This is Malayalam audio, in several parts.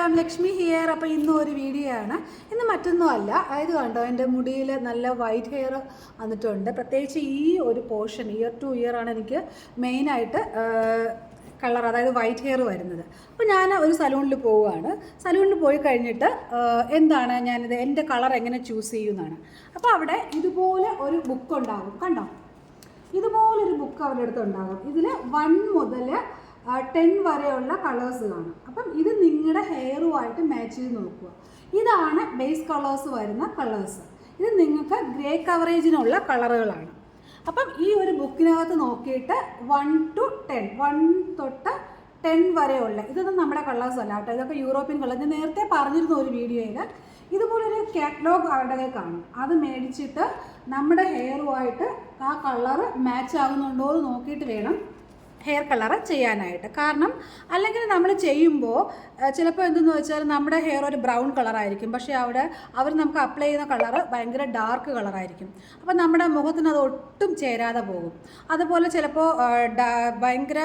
നമസ്കാരം, ലക്ഷ്മി ഹിയർ. അപ്പോൾ ഇന്നും ഒരു വീഡിയോ ആണ്. ഇന്ന് മറ്റൊന്നുമല്ല, അതായത് കണ്ടോ എൻ്റെ മുടിയിൽ നല്ല വൈറ്റ് ഹെയർ വന്നിട്ടുണ്ട്. പ്രത്യേകിച്ച് ഈ ഒരു പോർഷൻ ഇയർ ടു ഇയർ ആണ് എനിക്ക് മെയിനായിട്ട് കളർ, അതായത് വൈറ്റ് ഹെയർ വരുന്നത്. അപ്പോൾ ഞാൻ ഒരു സലൂണിൽ പോവുകയാണ്. സലൂണിൽ പോയി കഴിഞ്ഞിട്ട് എന്താണ് ഞാനിത് എൻ്റെ കളർ എങ്ങനെ ചൂസ് ചെയ്യുന്നതാണ്. അപ്പോൾ അവിടെ ഇതുപോലെ ഒരു ബുക്ക് ഉണ്ടാകും, കണ്ടോ, ഇതുപോലൊരു ബുക്ക് അവരുടെ അടുത്ത് ഉണ്ടാകും. ഇതിൽ 1 മുതൽ 10 വരെയുള്ള കളേഴ്സ് കാണും. അപ്പം ഇത് നിങ്ങളുടെ ഹെയറുമായിട്ട് മാച്ച് ചെയ്ത് നോക്കുക. ഇതാണ് ബേസ് കളേഴ്സ് വരുന്ന കളേഴ്സ്. ഇത് നിങ്ങൾക്ക് ഗ്രേ കവറേജിനുള്ള കളറുകളാണ്. അപ്പം ഈ ഒരു ബുക്കിനകത്ത് നോക്കിയിട്ട് 1 to 10, 1 തൊട്ട് 10 വരെയുള്ള ഇതൊന്നും നമ്മുടെ കളേഴ്സ് അല്ല കേട്ടോ, ഇതൊക്കെ യൂറോപ്യൻ കളേഴ്സ്. ഞാൻ നേരത്തെ പറഞ്ഞിരുന്ന ഒരു വീഡിയോയിൽ ഇതുപോലൊരു കാറ്റലോഗ് അവരുടെ കാണും. അത് മേടിച്ചിട്ട് നമ്മുടെ ഹെയറുമായിട്ട് ആ കളറ് മാച്ച് ആകുന്നുണ്ടോ എന്ന് നോക്കിയിട്ട് വേണം ഹെയർ കളർ ചെയ്യാനായിട്ട്. കാരണം അല്ലെങ്കിൽ നമ്മൾ ചെയ്യുമ്പോൾ ചിലപ്പോൾ എന്തെന്ന് വെച്ചാൽ നമ്മുടെ ഹെയർ ഒരു ബ്രൗൺ കളറായിരിക്കും, പക്ഷേ അവർ നമുക്ക് അപ്ലൈ ചെയ്യുന്ന കളറ് ഭയങ്കര ഡാർക്ക് കളറായിരിക്കും. അപ്പോൾ നമ്മുടെ മുഖത്തിന് അത് ഒട്ടും ചേരാതെ പോകും. അതുപോലെ ചിലപ്പോൾ ഭയങ്കര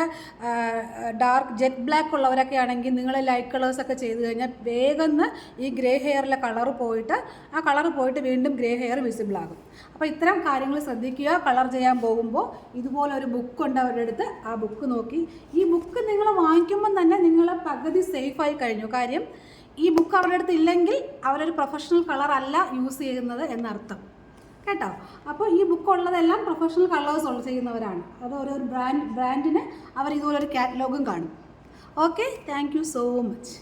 ഡാർക്ക് ജെറ്റ് ബ്ലാക്ക് ഉള്ളവരൊക്കെ ആണെങ്കിൽ നിങ്ങൾ ലൈറ്റ് കളേഴ്സൊക്കെ ചെയ്ത് കഴിഞ്ഞാൽ വേഗം ഈ ഗ്രേ ഹെയറിലെ കളറ് പോയിട്ട് ആ കളറ് പോയിട്ട് വീണ്ടും ഗ്രേ ഹെയർ വിസിബിൾ ആകും. അപ്പോൾ ഇത്തരം കാര്യങ്ങൾ ശ്രദ്ധിക്കുക. കളർ ചെയ്യാൻ പോകുമ്പോൾ ഇതുപോലെ ഒരു ബുക്ക് ഉണ്ട് അവരുടെ അടുത്ത്. ആ ബുക്ക് നോക്കി, ഈ ബുക്ക് നിങ്ങൾ വാങ്ങിക്കുമ്പം തന്നെ നിങ്ങൾ പകുതി സേഫായി കഴിഞ്ഞു. കാര്യം ഈ ബുക്ക് അവരുടെ അടുത്ത് ഇല്ലെങ്കിൽ അവരൊരു പ്രൊഫഷണൽ കളർ അല്ല യൂസ് ചെയ്യുന്നത് എന്നർത്ഥം കേട്ടോ. അപ്പോൾ ഈ ബുക്ക് ഉള്ളതെല്ലാം പ്രൊഫഷണൽ കളേഴ്സ് ചെയ്യുന്നവരാണ്. അത് ഓരോ ബ്രാൻഡിന് അവർ ഇതുപോലെ ഒരു കാറ്റലോഗും കാണും. Okay, thank you so much.